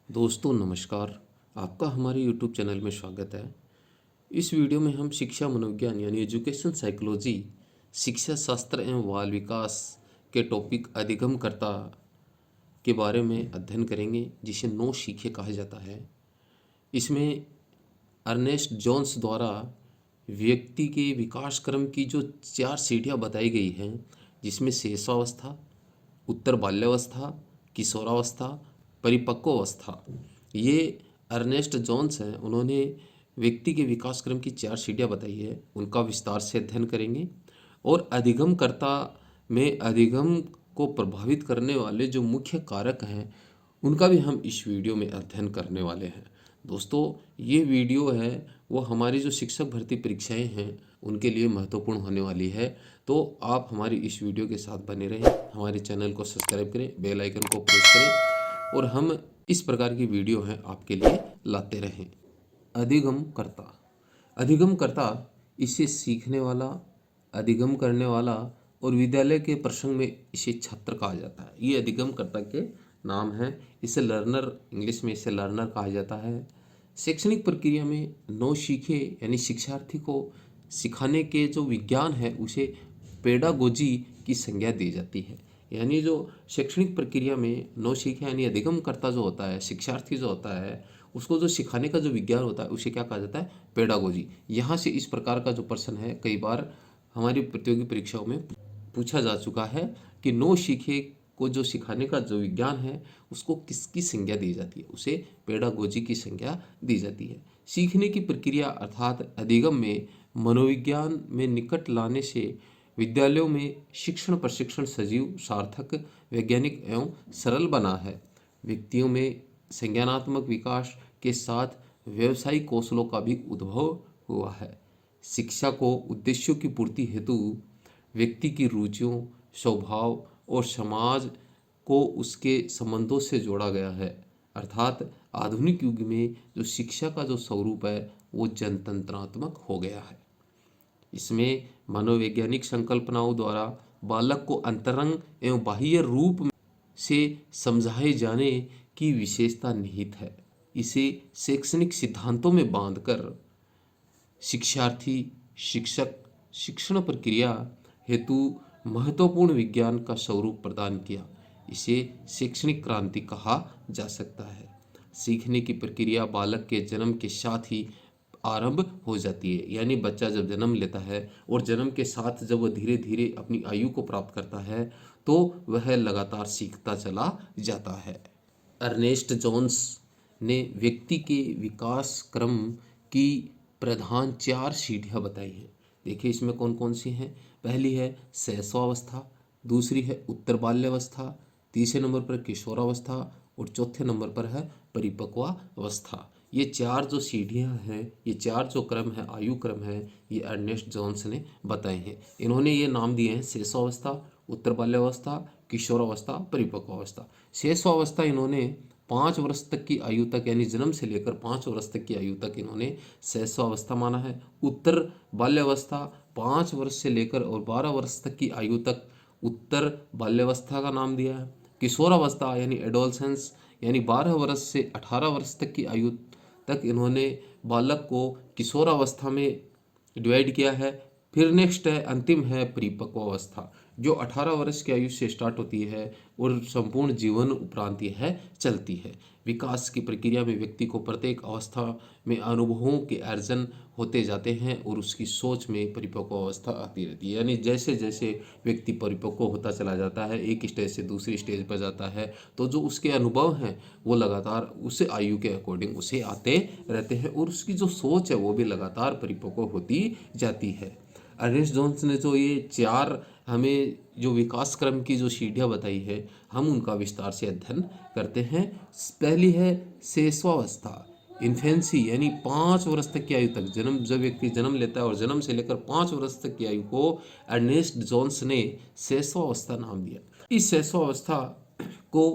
दोस्तों नमस्कार। आपका हमारे यूट्यूब चैनल में स्वागत है। इस वीडियो में हम शिक्षा मनोविज्ञान यानी एजुकेशन साइकोलॉजी, शिक्षा शास्त्र एवं बाल विकास के टॉपिक अधिगमकर्ता के बारे में अध्ययन करेंगे, जिसे नो सीखे कहा जाता है। इसमें अर्नेस्ट जोन्स द्वारा व्यक्ति के विकास क्रम की जो 4 सीढ़ियाँ बताई गई हैं, जिसमें शैशवावस्था, उत्तर बाल्यावस्था, किशोरावस्था, परिपक्वावस्था, ये अर्नेस्ट जोन्स हैं। उन्होंने व्यक्ति के विकास क्रम की 4 सीढ़ियाँ बताई है, उनका विस्तार से अध्ययन करेंगे। और अधिगमकर्ता में अधिगम को प्रभावित करने वाले जो मुख्य कारक हैं, उनका भी हम इस वीडियो में अध्ययन करने वाले हैं। दोस्तों, ये वीडियो है वो हमारी जो शिक्षक भर्ती परीक्षाएं हैं उनके लिए महत्वपूर्ण होने वाली है। तो आप हमारी इस वीडियो के साथ बने रहें, हमारे चैनल को सब्सक्राइब करें, बेल आइकन को प्रेस करें और हम इस प्रकार की वीडियो हैं आपके लिए लाते रहें। अधिगमकर्ता, अधिगमकर्ता इसे सीखने वाला, अधिगम करने वाला और विद्यालय के प्रसंग में इसे छात्र कहा जाता है। ये अधिगमकर्ता के नाम है। इसे लर्नर, इंग्लिश में इसे लर्नर कहा जाता है। शैक्षणिक प्रक्रिया में नौ सीखे यानी शिक्षार्थी को सिखाने के जो विज्ञान है उसे पेडागोजी की संज्ञा दी जाती है। यानी जो शैक्षणिक प्रक्रिया में नौ सीखे यानी अधिगमकर्ता जो होता है, शिक्षार्थी जो होता है, उसको जो सिखाने का जो विज्ञान होता है उसे क्या कहा जाता है? पेडागोजी। यहाँ से इस प्रकार का जो प्रश्न है कई बार हमारी प्रतियोगी परीक्षाओं में पूछा जा चुका है कि नौ सीखे को जो सिखाने का जो विज्ञान है उसको किसकी संज्ञा दी जाती है? उसे पेडागोजी की संज्ञा दी जाती है। सीखने की प्रक्रिया अर्थात अधिगम में मनोविज्ञान में निकट लाने से विद्यालयों में शिक्षण प्रशिक्षण सजीव, सार्थक, वैज्ञानिक एवं सरल बना है। व्यक्तियों में संज्ञानात्मक विकास के साथ व्यावसायिक कौशलों का भी उद्भव हुआ है। शिक्षा को उद्देश्यों की पूर्ति हेतु व्यक्ति की रुचियों, स्वभाव और समाज को उसके संबंधों से जोड़ा गया है। अर्थात आधुनिक युग में जो शिक्षा का जो स्वरूप है वो जनतंत्रात्मक हो गया है। इसमें मनोवैज्ञानिक संकल्पनाओं द्वारा बालक को अंतरंग एवं बाह्य रूप से समझाए जाने की विशेषता निहित है। इसे शैक्षणिक सिद्धांतों में बांधकर शिक्षार्थी, शिक्षक शिक्षण प्रक्रिया हेतु महत्वपूर्ण विज्ञान का स्वरूप प्रदान किया। इसे शैक्षणिक क्रांति कहा जा सकता है। सीखने की प्रक्रिया बालक के जन्म के साथ ही आरंभ हो जाती है। यानी बच्चा जब जन्म लेता है और जन्म के साथ जब वह धीरे धीरे अपनी आयु को प्राप्त करता है तो वह लगातार सीखता चला जाता है। अर्नेस्ट जोन्स ने व्यक्ति के विकास क्रम की प्रधान 4 सीढ़ियाँ बताई हैं। देखिए इसमें कौन कौन सी हैं। पहली है शैशवावस्था, दूसरी है उत्तर बाल्यावस्था, तीसरे नंबर पर किशोरावस्था और चौथे नंबर पर है परिपक्वावस्था। ये 4 जो सीढ़ियाँ हैं, ये 4 जो क्रम है, आयु क्रम है, ये अर्नेस्ट जोन्स ने बताए हैं। इन्होंने ये नाम दिए हैं शैशवावस्था, उत्तर बाल्यावस्था, किशोरावस्था, परिपक्वावस्था। शैशवावस्था इन्होंने 5 वर्ष तक की आयु तक, यानी जन्म से लेकर 5 वर्ष तक की आयु तक इन्होंने शैशवावस्था माना है। उत्तर बाल्यावस्था 5 वर्ष से लेकर और 12 वर्ष तक की आयु तक उत्तर बाल्यावस्था का नाम दिया है। किशोरावस्था यानी एडोलसेंस, यानी 12 वर्ष से 18 वर्ष तक की आयु तक इन्होंने बालक को किशोरावस्था में डिवाइड किया है। फिर नेक्स्ट है, अंतिम है परिपक्वावस्था, जो 18 वर्ष की आयु से स्टार्ट होती है और संपूर्ण जीवन उपरांत यह चलती है। विकास की प्रक्रिया में व्यक्ति को प्रत्येक अवस्था में अनुभवों के अर्जन होते जाते हैं और उसकी सोच में परिपक्व अवस्था आती रहती है। यानी जैसे जैसे व्यक्ति परिपक्व होता चला जाता है, एक स्टेज से दूसरी स्टेज पर जाता है, तो जो उसके अनुभव हैं वो लगातार उस आयु के अकॉर्डिंग उसे आते रहते हैं और उसकी जो सोच है वो भी लगातार परिपक्व होती जाती है। अर्नेस्ट जोन्स ने जो ये 4 हमें जो विकास क्रम की जो सीढ़ियाँ बताई है, हम उनका विस्तार से अध्ययन करते हैं। पहली है शैशवावस्था, इन्फेंसी, यानी 5 वर्ष तक की आयु तक, जब व्यक्ति जन्म लेता है और जन्म से लेकर 5 वर्ष तक की आयु को अर्नेस्ट जोन्स ने शैशवावस्था नाम दिया। इस शैशवावस्था को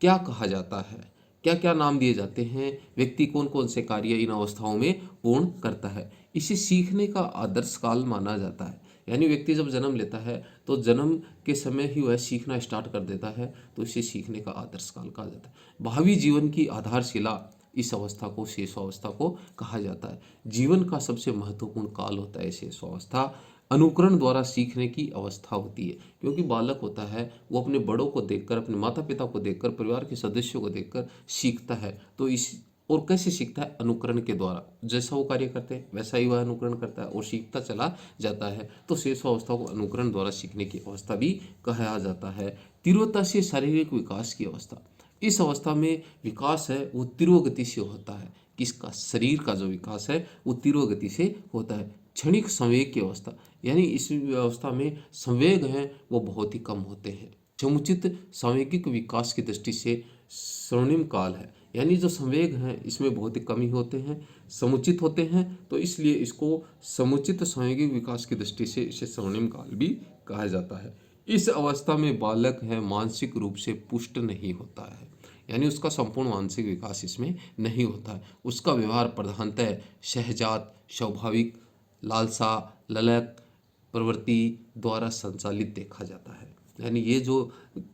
क्या कहा जाता है, क्या क्या नाम दिए जाते हैं, व्यक्ति कौन कौन से कार्य इन अवस्थाओं में पूर्ण करता है। इसे सीखने का आदर्श काल माना जाता है। यानी व्यक्ति जब जन्म लेता है तो जन्म के समय ही वह सीखना स्टार्ट कर देता है, तो इसे सीखने का आदर्श काल कहा जाता है। भावी जीवन की आधारशिला इस अवस्था को शेषावस्था को कहा जाता है। जीवन का सबसे महत्वपूर्ण काल होता है शेषावस्था। अनुकरण द्वारा सीखने की अवस्था होती है, क्योंकि बालक होता है वो अपने बड़ों को देखकर, अपने माता पिता को देखकर, परिवार के सदस्यों को देखकर सीखता है। तो इस और कैसे सीखता है? अनुकरण के द्वारा। जैसा वो कार्य करते हैं वैसा ही वह अनुकरण करता है और सीखता चला जाता है। तो शेषावस्था को अनुकरण द्वारा सीखने की अवस्था भी कहा जाता है। तीव्रता से शारीरिक विकास की अवस्था, इस अवस्था में विकास है वो तीव्र गति से होता है। किसका? शरीर का जो विकास है वो तीव्र गति से होता है। क्षणिक संवेग की अवस्था, यानी इस अवस्था में संवेग हैं वो बहुत ही कम होते हैं। समुचित सांवेगिक विकास की दृष्टि से स्वर्णिम काल है, यानी जो संवेग हैं इसमें बहुत ही कमी होते हैं, समुचित होते हैं, तो इसलिए इसको समुचित सांवेगिक विकास की दृष्टि से इसे स्वर्णिम काल भी कहा जाता है। इस अवस्था में बालक है मानसिक रूप से पुष्ट नहीं होता है, यानी उसका संपूर्ण मानसिक विकास इसमें नहीं होता है। उसका व्यवहार प्रधानतः सहजात, स्वाभाविक, लालसा, ललक प्रवृत्ति द्वारा संचालित देखा जाता है। यानी ये जो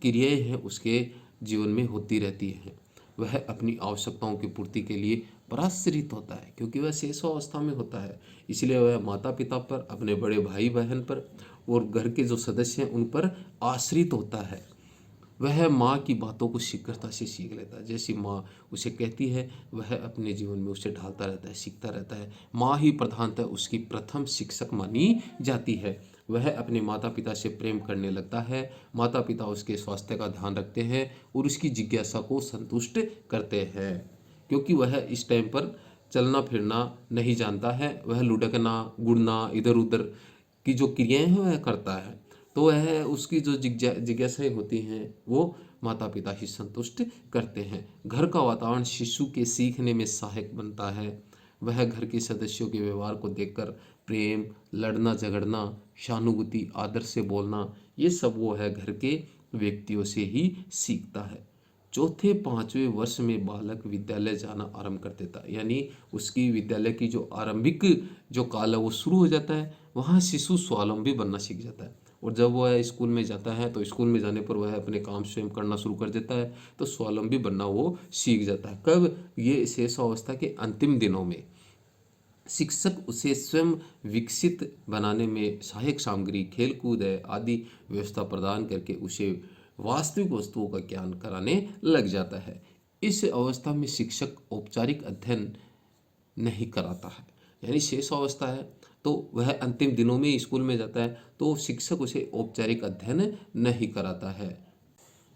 क्रियाएं हैं उसके जीवन में होती रहती हैं। वह अपनी आवश्यकताओं की पूर्ति के लिए पराश्रित होता है, क्योंकि वह शेषावस्था में होता है, इसलिए वह माता पिता पर, अपने बड़े भाई बहन पर और घर के जो सदस्य हैं उन पर आश्रित होता है। वह माँ की बातों को शीघ्रता से सीख लेता है। जैसी माँ उसे कहती है वह अपने जीवन में उसे ढालता रहता है, सीखता रहता है। माँ ही प्रधानतः उसकी प्रथम शिक्षक मानी जाती है। वह अपने माता पिता से प्रेम करने लगता है। माता पिता उसके स्वास्थ्य का ध्यान रखते हैं और उसकी जिज्ञासा को संतुष्ट करते हैं, क्योंकि वह इस टाइम पर चलना फिरना नहीं जानता है। वह लुढ़कना, गुड़ना, इधर उधर की जो क्रियाएं हैं वह करता है। तो वह उसकी जो जिज्ञासाएं होती हैं वो माता पिता ही संतुष्ट करते हैं। घर का वातावरण शिशु के सीखने में सहायक बनता है। वह घर के सदस्यों के व्यवहार को देखकर प्रेम, लड़ना झगड़ना, सहानुभूति, आदर से बोलना, ये सब वो है घर के व्यक्तियों से ही सीखता है। चौथे पांचवें वर्ष में बालक विद्यालय जाना आरंभ कर देता है, यानी उसकी विद्यालय की जो आरंभिक जो काल है वो शुरू हो जाता है। वहाँ शिशु स्वावलंबी बनना सीख जाता है, और जब वह स्कूल में जाता है तो स्कूल में जाने पर वह अपने काम स्वयं करना शुरू कर देता है, तो स्वावलंबी बनना वो सीख जाता है। कब? ये शेषावस्था के अंतिम दिनों में। शिक्षक उसे स्वयं विकसित बनाने में सहायक सामग्री, खेलकूद आदि व्यवस्था प्रदान करके उसे वास्तविक वस्तुओं का ज्ञान कराने लग जाता है। इस अवस्था में शिक्षक औपचारिक अध्ययन नहीं कराता है, यानी शेष अवस्था है तो वह अंतिम दिनों में स्कूल में जाता है, तो शिक्षक उसे औपचारिक अध्ययन नहीं कराता है।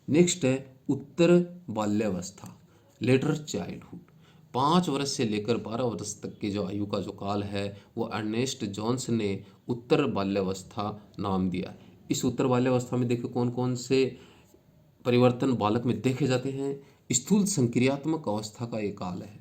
नेक्स्ट है उत्तर बाल्यावस्था, लेटर चाइल्डहुड। 5 वर्ष से लेकर 12 वर्ष तक के जो आयु का जो काल है वो अर्नेस्ट जॉन्स ने उत्तर बाल्यावस्था नाम दिया। इस उत्तर बाल्यावस्था में देखिए कौन कौन से परिवर्तन बालक में देखे जाते हैं। स्थूल संक्रियात्मक अवस्था का एक काल है,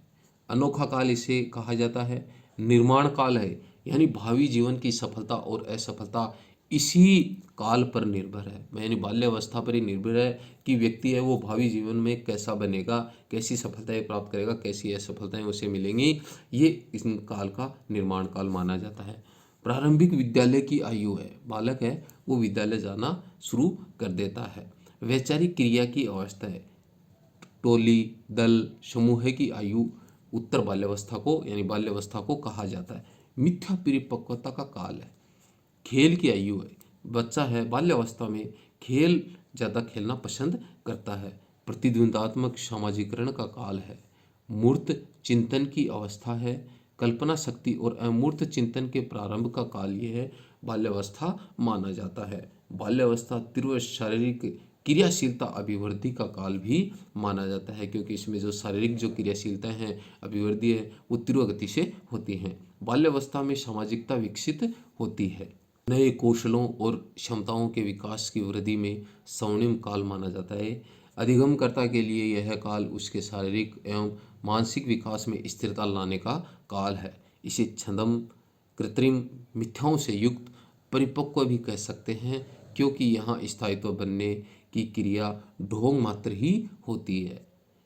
अनोखा काल इसे कहा जाता है। निर्माण काल है, यानी भावी जीवन की सफलता और असफलता इसी काल पर निर्भर है, यानी बाल्यावस्था पर ही निर्भर है कि व्यक्ति है वो भावी जीवन में कैसा बनेगा, कैसी सफलताएं प्राप्त करेगा, कैसी असफलताएं उसे मिलेंगी। ये इस काल का निर्माण काल माना जाता है। प्रारंभिक विद्यालय की आयु है, बालक है वो विद्यालय जाना शुरू कर देता है। वैचारिक क्रिया की अवस्था है, टोली, दल, समूह की आयु उत्तर बाल्यावस्था को यानी बाल्यावस्था को कहा जाता है। मिथ्या परिपक्वता का काल है, खेल की आयु है, बच्चा है बाल्यावस्था में खेल ज़्यादा खेलना पसंद करता है। प्रतिद्वंदात्मक सामाजिकरण का काल है। मूर्त चिंतन की अवस्था है। कल्पना शक्ति और अमूर्त चिंतन के प्रारंभ का काल ये है, बाल्यावस्था माना जाता है। बाल्यावस्था तीव्र शारीरिक क्रियाशीलता अभिवृद्धि का काल भी माना जाता है, क्योंकि इसमें जो शारीरिक जो क्रियाशीलता है, अभिवृद्धि है, वो तीव्र गति से होती हैं। बाल्यावस्था में सामाजिकता विकसित होती है। नए कौशलों और क्षमताओं के विकास की वृद्धि में स्वर्णिम काल माना जाता है। अधिगमकर्ता के लिए यह काल उसके शारीरिक एवं मानसिक विकास में स्थिरता लाने का काल है। इसे छंदम, कृत्रिम, मिथ्याओं से युक्त, परिपक्व भी कह सकते हैं, क्योंकि यहाँ स्थायित्व बनने की क्रिया ढोंग मात्र ही होती है।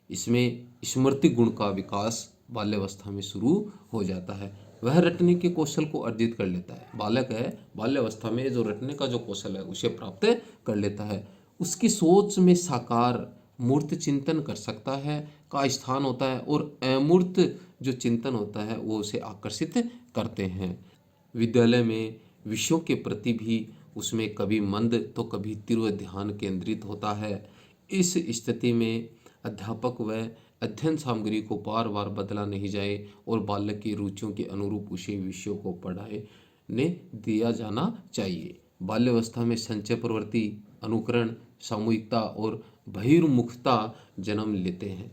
इसमें स्मृति गुण का विकास बाल्यावस्था में शुरू हो जाता है। वह रटने के कौशल को अर्जित कर लेता है। बालक है, बाल्यावस्था में जो रटने का जो कौशल है उसे प्राप्त कर लेता है। उसकी सोच में साकार मूर्त चिंतन कर सकता है का स्थान होता है, और अमूर्त जो चिंतन होता है वो उसे आकर्षित करते हैं। विद्यालय में विषयों के प्रति भी उसमें कभी मंद तो कभी तीव्र ध्यान केंद्रित होता है। इस स्थिति में अध्यापक व अध्ययन सामग्री को बार बार बदला नहीं जाए और बालक की रुचियों के अनुरूप उसे विषयों को पढ़ाने दिया जाना चाहिए। बाल्यावस्था में संचय प्रवृत्ति, अनुकरण, सामूहिकता और बहिर्मुखता जन्म लेते हैं।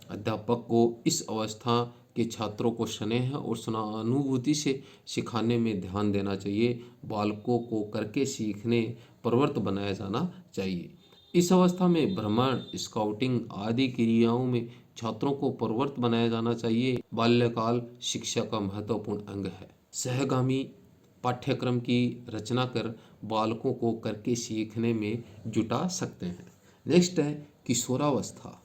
अध्यापक को इस अवस्था के छात्रों को स्नेह और सहानुभूति से सिखाने में ध्यान देना चाहिए। बालकों को करके सीखने प्रवृत्त बनाया जाना चाहिए। इस अवस्था में भ्रमण, स्काउटिंग आदि क्रियाओं में छात्रों को प्रवृत्त बनाया जाना चाहिए। बाल्यकाल शिक्षा का महत्वपूर्ण अंग है। सहगामी पाठ्यक्रम की रचना कर बालकों को करके सीखने में जुटा सकते हैं। नेक्स्ट है किशोरावस्था।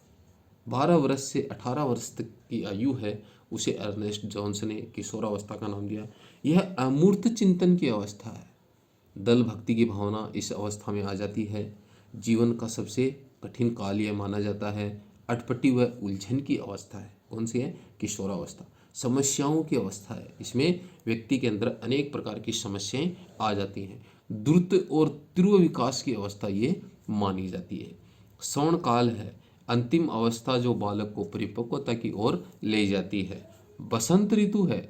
12 वर्ष से 18 वर्ष तक की आयु है, उसे अर्नेस्ट जॉन्स ने किशोरावस्था का नाम दिया। यह अमूर्त चिंतन की अवस्था है। दल भक्ति की भावना इस अवस्था में आ जाती है। जीवन का सबसे कठिन काल यह माना जाता है। अटपटी व उलझन की अवस्था है। कौन सी है? किशोरावस्था। समस्याओं की अवस्था है। इसमें व्यक्ति के अंदर अनेक प्रकार की समस्याएं आ जाती हैं। द्रुत और तीव्र विकास की अवस्था ये मानी जाती है। श्रवण काल है, अंतिम अवस्था जो बालक को परिपक्वता की ओर ले जाती है। बसंत ऋतु है,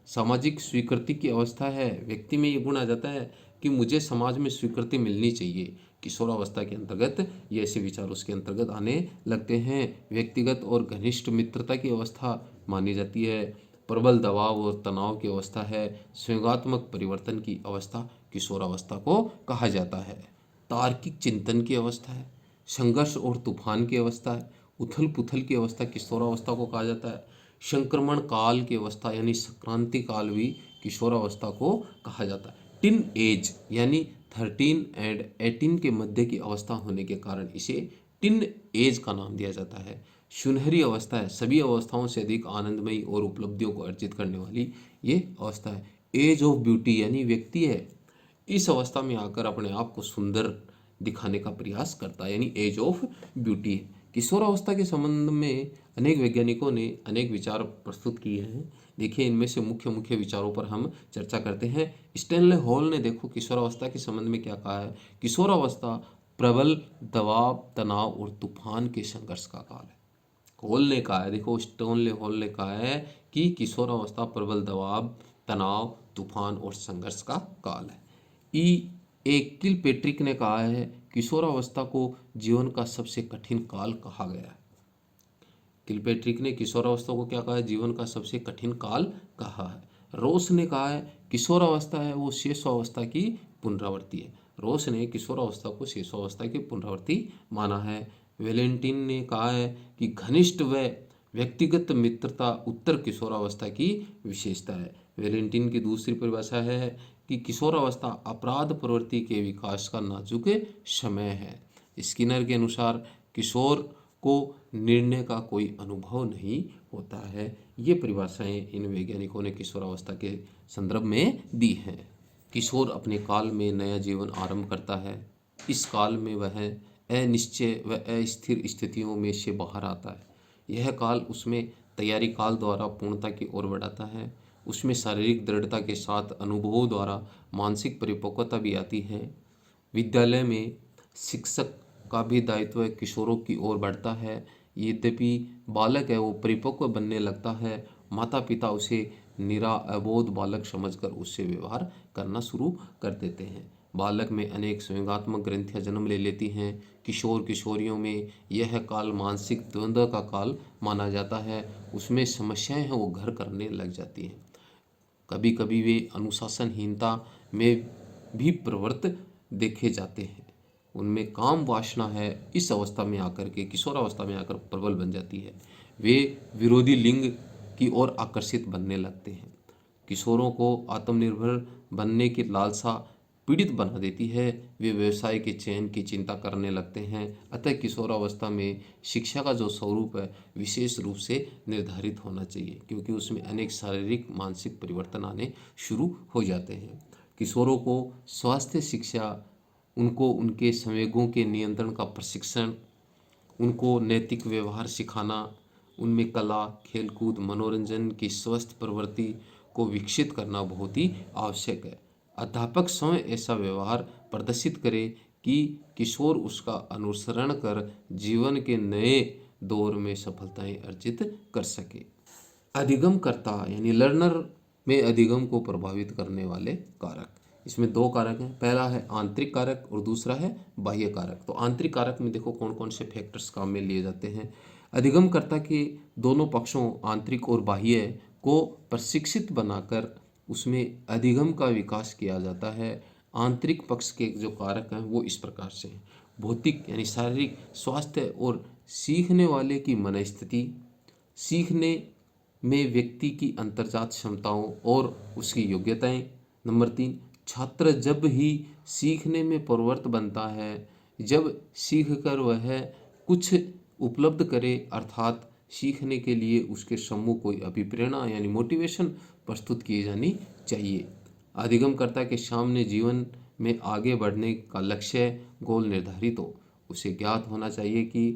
सामाजिक स्वीकृति की अवस्था है। व्यक्ति में ये गुण आ जाता है कि मुझे समाज में स्वीकृति मिलनी चाहिए। किशोरावस्था के अंतर्गत ये ऐसे विचार उसके अंतर्गत आने लगते हैं। व्यक्तिगत और घनिष्ठ मित्रता की अवस्था मानी जाती है। प्रबल दबाव और तनाव की अवस्था है। संवेगात्मक परिवर्तन की अवस्था किशोरावस्था को कहा जाता है। तार्किक चिंतन की अवस्था है। संघर्ष और तूफान की अवस्था है। उथल पुथल की अवस्था किशोरावस्था को कहा जाता है। संक्रमण काल की अवस्था यानी संक्रांति काल भी किशोरावस्था को कहा जाता है। टीन एज यानी 13 एंड 18 के मध्य की अवस्था होने के कारण इसे टीन एज का नाम दिया जाता है। सुनहरी अवस्था है, सभी अवस्थाओं से अधिक आनंदमयी और उपलब्धियों को अर्जित करने वाली ये अवस्था है। एज ऑफ ब्यूटी यानी व्यक्ति है इस अवस्था में आकर अपने आप को सुंदर दिखाने का प्रयास करता है, यानी एज ऑफ ब्यूटी है। किशोरावस्था के संबंध में अनेक वैज्ञानिकों ने अनेक विचार प्रस्तुत किए हैं। देखिए इनमें से मुख्य मुख्य विचारों पर हम चर्चा करते हैं। स्टैनले हॉल ने देखो किशोरावस्था के संबंध में क्या कहा है। किशोरावस्था प्रबल दबाव, तनाव और तूफान के संघर्ष का काल है। हॉल ने कहा है, देखो स्टैनले हॉल ने कहा है कि किशोरावस्था प्रबल दबाव, तनाव, तूफान और संघर्ष का काल है। किलपेट्रिक ने कहा है किशोरावस्था को जीवन का सबसे कठिन काल कहा गया है। किलपेट्रिक ने किशोरावस्था को क्या कहा है? जीवन का सबसे कठिन काल कहा है। रोस ने कहा है किशोरावस्था है वो शेषावस्था की पुनरावृत्ति है। रोस ने किशोरावस्था को शेषावस्था की पुनरावृत्ति माना है। वेलेंटिन ने कहा है कि घनिष्ठ व व्यक्तिगत मित्रता उत्तर किशोरावस्था की विशेषता है। वेलेंटिन की दूसरी परिभाषा है कि किशोरावस्था अपराध प्रवृत्ति के विकास का नाजुक समय है। स्किनर के अनुसार किशोर को निर्णय का कोई अनुभव नहीं होता है। ये परिभाषाएं इन वैज्ञानिकों ने किशोरावस्था के संदर्भ में दी हैं। किशोर अपने काल में नया जीवन आरंभ करता है। इस काल में वह अनिश्चय व अस्थिर स्थितियों में से बाहर आता है। यह काल उसमें तैयारी काल द्वारा पूर्णता की ओर बढ़ाता है। उसमें शारीरिक दृढ़ता के साथ अनुभवों द्वारा मानसिक परिपक्वता भी आती है। विद्यालय में शिक्षक का भी दायित्व किशोरों की ओर बढ़ता है। यद्यपि बालक है वो परिपक्व बनने लगता है, माता पिता उसे निरा अबोध बालक समझकर उससे व्यवहार करना शुरू कर देते हैं। बालक में अनेक संवेगात्मक ग्रंथियां जन्म ले लेती हैं। किशोर किशोरियों में यह काल मानसिक द्वंद्व का काल माना जाता है। उसमें समस्याएं हैं वो घर करने लग जाती हैं। कभी कभी वे अनुशासनहीनता में भी प्रवृत्त देखे जाते हैं। उनमें काम वासना है इस अवस्था में आकर के किशोरावस्था में आकर प्रबल बन जाती है। वे विरोधी लिंग की ओर आकर्षित बनने लगते हैं। किशोरों को आत्मनिर्भर बनने की लालसा पीड़ित बना देती है। वे व्यवसाय के चयन की चिंता करने लगते हैं। अतः किशोरावस्था में शिक्षा का जो स्वरूप है विशेष रूप से निर्धारित होना चाहिए, क्योंकि उसमें अनेक शारीरिक मानसिक परिवर्तन आने शुरू हो जाते हैं। किशोरों को स्वास्थ्य शिक्षा, उनको उनके संवेगों के नियंत्रण का प्रशिक्षण, उनको नैतिक व्यवहार सिखाना, उनमें कला, खेलकूद, मनोरंजन की स्वस्थ प्रवृत्ति को विकसित करना बहुत ही आवश्यक है। अध्यापक स्वयं ऐसा व्यवहार प्रदर्शित करे कि किशोर उसका अनुसरण कर जीवन के नए दौर में सफलताएं अर्जित कर सके। अधिगमकर्ता यानी लर्नर में अधिगम को प्रभावित करने वाले कारक, इसमें दो कारक हैं। पहला है आंतरिक कारक और दूसरा है बाह्य कारक। तो आंतरिक कारक में देखो कौन कौन से फैक्टर्स काम में लिए जाते हैं। अधिगमकर्ता के दोनों पक्षों आंतरिक और बाह्य को प्रशिक्षित बनाकर उसमें अधिगम का विकास किया जाता है। आंतरिक पक्ष के जो कारक हैं वो इस प्रकार से हैं। भौतिक यानी शारीरिक स्वास्थ्य और सीखने वाले की मनस्थिति, सीखने में व्यक्ति की अंतर्जात क्षमताओं और उसकी योग्यताएं। नंबर 3, छात्र जब ही सीखने में प्रवृत्त बनता है, जब सीखकर वह कुछ उपलब्ध करे, अर्थात सीखने के लिए उसके सम्मुख कोई अभिप्रेरणा यानी मोटिवेशन प्रस्तुत की जानी चाहिए। अधिगमकर्ता के सामने जीवन में आगे बढ़ने का लक्ष्य गोल निर्धारित हो। उसे ज्ञात होना चाहिए कि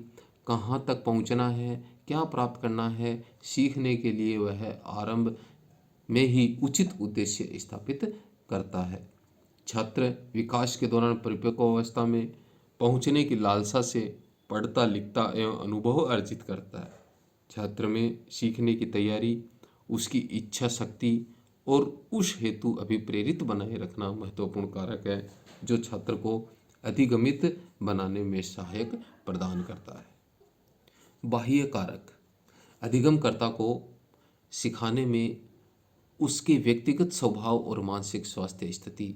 कहाँ तक पहुँचना है, क्या प्राप्त करना है। सीखने के लिए वह आरंभ में ही उचित उद्देश्य स्थापित करता है। छात्र विकास के दौरान परिपक्व अवस्था में पहुँचने की लालसा से पढ़ता, लिखता एवं अनुभव अर्जित करता है। छात्र में सीखने की तैयारी, उसकी इच्छा शक्ति और उस हेतु अभिप्रेरित बनाए रखना महत्वपूर्ण कारक है, जो छात्र को अधिगमित बनाने में सहायक प्रदान करता है। बाह्य कारक अधिगमकर्ता को सिखाने में उसके व्यक्तिगत स्वभाव और मानसिक स्वास्थ्य स्थिति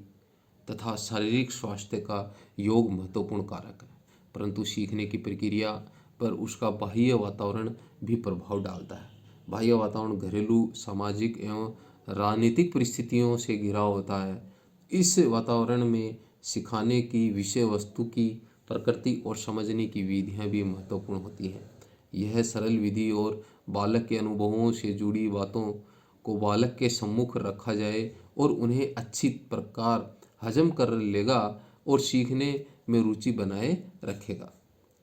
तथा शारीरिक स्वास्थ्य का योग महत्वपूर्ण कारक है, परंतु सीखने की प्रक्रिया पर उसका बाह्य वातावरण भी प्रभाव डालता है। बाह्य वातावरण घरेलू, सामाजिक एवं राजनीतिक परिस्थितियों से घिरा होता है। इस वातावरण में सिखाने की विषय वस्तु की प्रकृति और समझने की विधियाँ भी महत्वपूर्ण होती हैं। यह सरल विधि और बालक के अनुभवों से जुड़ी बातों को बालक के सम्मुख रखा जाए और उन्हें अच्छी प्रकार हजम कर लेगा और सीखने में रुचि बनाए रखेगा।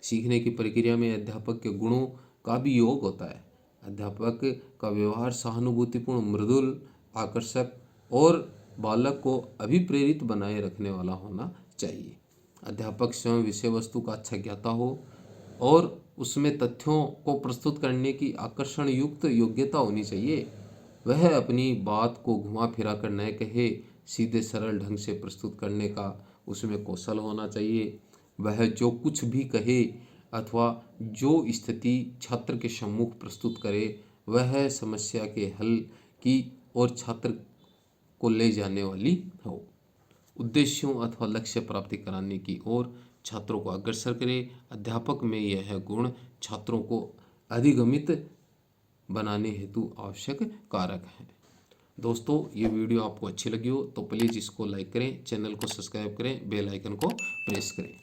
सीखने की प्रक्रिया में अध्यापक के गुणों का भी योग होता है। अध्यापक का व्यवहार सहानुभूतिपूर्ण, मृदुल, आकर्षक और बालक को अभिप्रेरित बनाए रखने वाला होना चाहिए। अध्यापक स्वयं विषय वस्तु का अच्छा ज्ञाता हो और उसमें तथ्यों को प्रस्तुत करने की आकर्षण युक्त योग्यता होनी चाहिए। वह अपनी बात को घुमा फिरा कर न कहे, सीधे सरल ढंग से प्रस्तुत करने का उसमें कौशल होना चाहिए। वह जो कुछ भी कहे अथवा जो स्थिति छात्र के सम्मुख प्रस्तुत करे, वह समस्या के हल की और छात्र को ले जाने वाली हो। उद्देश्यों अथवा लक्ष्य प्राप्ति कराने की ओर छात्रों को अग्रसर करे। अध्यापक में यह गुण छात्रों को अधिगमित बनाने हेतु आवश्यक कारक हैं। दोस्तों, ये वीडियो आपको अच्छी लगी हो तो प्लीज़ इसको लाइक करें, चैनल को सब्सक्राइब करें, बेल आइकन को प्रेस करें।